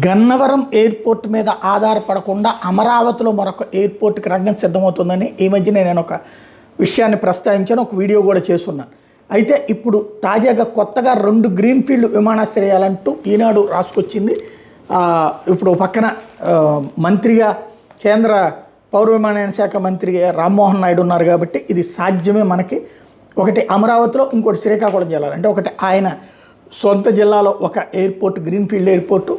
Gannavaram airport మీద ఆధారపడకుండా అమరావతిలో మరొక ఎయిర్పోర్ట్కి రంగం సిద్ధమవుతుందని ఈ మధ్య నేను ఒక విషయాన్ని ప్రస్తావించాను, ఒక వీడియో కూడా చేస్తున్నాను. అయితే ఇప్పుడు తాజాగా కొత్తగా 2 గ్రీన్ఫీల్డ్ విమానాశ్రయాలంటూ ఈనాడు రాసుకొచ్చింది. ఇప్పుడు పక్కన మంత్రిగా కేంద్ర పౌర విమానయాన శాఖ మంత్రి రామ్మోహన్ నాయుడు ఉన్నారు కాబట్టి ఇది సాధ్యమే. మనకి ఒకటి అమరావతిలో, ఇంకోటి శ్రీకాకుళం జిల్లాలో. అంటే ఒకటి ఆయన సొంత జిల్లాలో ఒక ఎయిర్పోర్ట్, గ్రీన్ఫీల్డ్ ఎయిర్పోర్టు,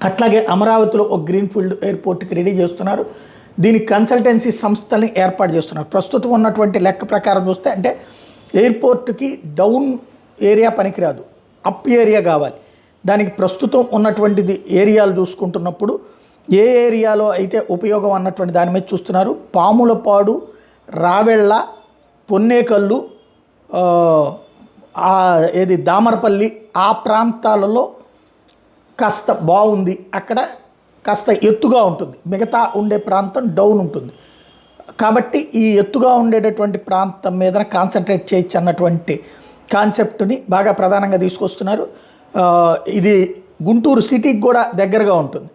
అట్లాగే అమరావతిలో ఒక గ్రీన్ఫీల్డ్ ఎయిర్పోర్ట్కి రెడీ చేస్తున్నారు. దీనికి కన్సల్టెన్సీ సంస్థల్ని ఏర్పాటు చేస్తున్నారు. ప్రస్తుతం ఉన్నటువంటి లెక్క ప్రకారం చూస్తే అంటే ఎయిర్పోర్ట్కి డౌన్ ఏరియా పనికిరాదు, అప్ ఏరియా కావాలి. దానికి ప్రస్తుతం ఉన్నటువంటిది ఏరియాలు చూసుకుంటున్నప్పుడు ఏ ఏరియాలో అయితే ఉపయోగం అన్నటువంటి దాని మీద చూస్తున్నారు. పాములపాడు, రావెళ్ళ, పొన్నేకల్లు, ఏది దామరపల్లి, ఆ ప్రాంతాలలో కాస్త బాగుంది. అక్కడ కాస్త ఎత్తుగా ఉంటుంది, మిగతా ఉండే ప్రాంతం డౌన్ ఉంటుంది. కాబట్టి ఈ ఎత్తుగా ఉండేటటువంటి ప్రాంతం మీద కాన్సన్ట్రేట్ చేయొచ్చు అన్నటువంటి కాన్సెప్ట్ని బాగా ప్రధానంగా తీసుకొస్తున్నారు. ఇది గుంటూరు సిటీకి కూడా దగ్గరగా ఉంటుంది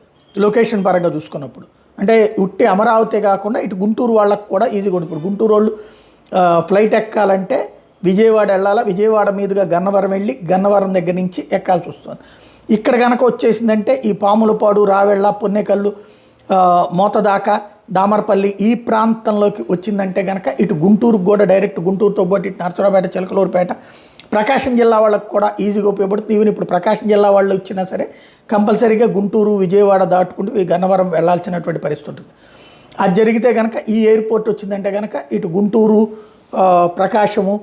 లొకేషన్ పరంగా చూసుకున్నప్పుడు. అంటే ఉట్టి అమరావతి కాకుండా ఇటు గుంటూరు వాళ్ళకు కూడా ఈజీగా ఉంటుంది. ఇప్పుడు గుంటూరు వాళ్ళు ఫ్లైట్ ఎక్కాలంటే విజయవాడ వెళ్ళాలా, విజయవాడ మీదుగా గన్నవరం వెళ్ళి గన్నవరం దగ్గర నుంచి ఎక్కాల్సి వస్తుంది. ఇక్కడ కనుక వచ్చేసిందంటే ఈ పాములపాడు, రావెళ్ళ, పొన్నేకల్లు, మోతదాకా, దామరపల్లి ఈ ప్రాంతంలోకి వచ్చిందంటే కనుక ఇటు గుంటూరుకు కూడా డైరెక్ట్ గుంటూరుతో పాటు ఇటు నరసరావుపేట, చిలకలూరుపేట, ప్రకాశం జిల్లా వాళ్ళకు కూడా ఈజీగా ఉపయోగపడుతుంది. ఈవెన్ ఇప్పుడు ప్రకాశం జిల్లా వాళ్ళు వచ్చినా సరే కంపల్సరీగా గుంటూరు, విజయవాడ దాటుకుంటూ ఈ గన్నవరం వెళ్లాల్సినటువంటి పరిస్థితి ఉంటుంది. అది జరిగితే కనుక ఈ ఎయిర్పోర్ట్ వచ్చిందంటే కనుక ఇటు గుంటూరు, ప్రకాశము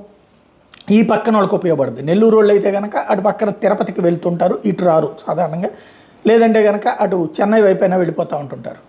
ఈ పక్కన వాళ్ళకి ఉపయోగపడుతుంది. నెల్లూరు వాళ్ళు అయితే కనుక అటు పక్కన తిరుపతికి వెళ్తుంటారు, ఇటు రారు సాధారణంగా. లేదంటే కనుక అటు చెన్నై వైపైనా వెళ్ళిపోతూ ఉంటుంటారు.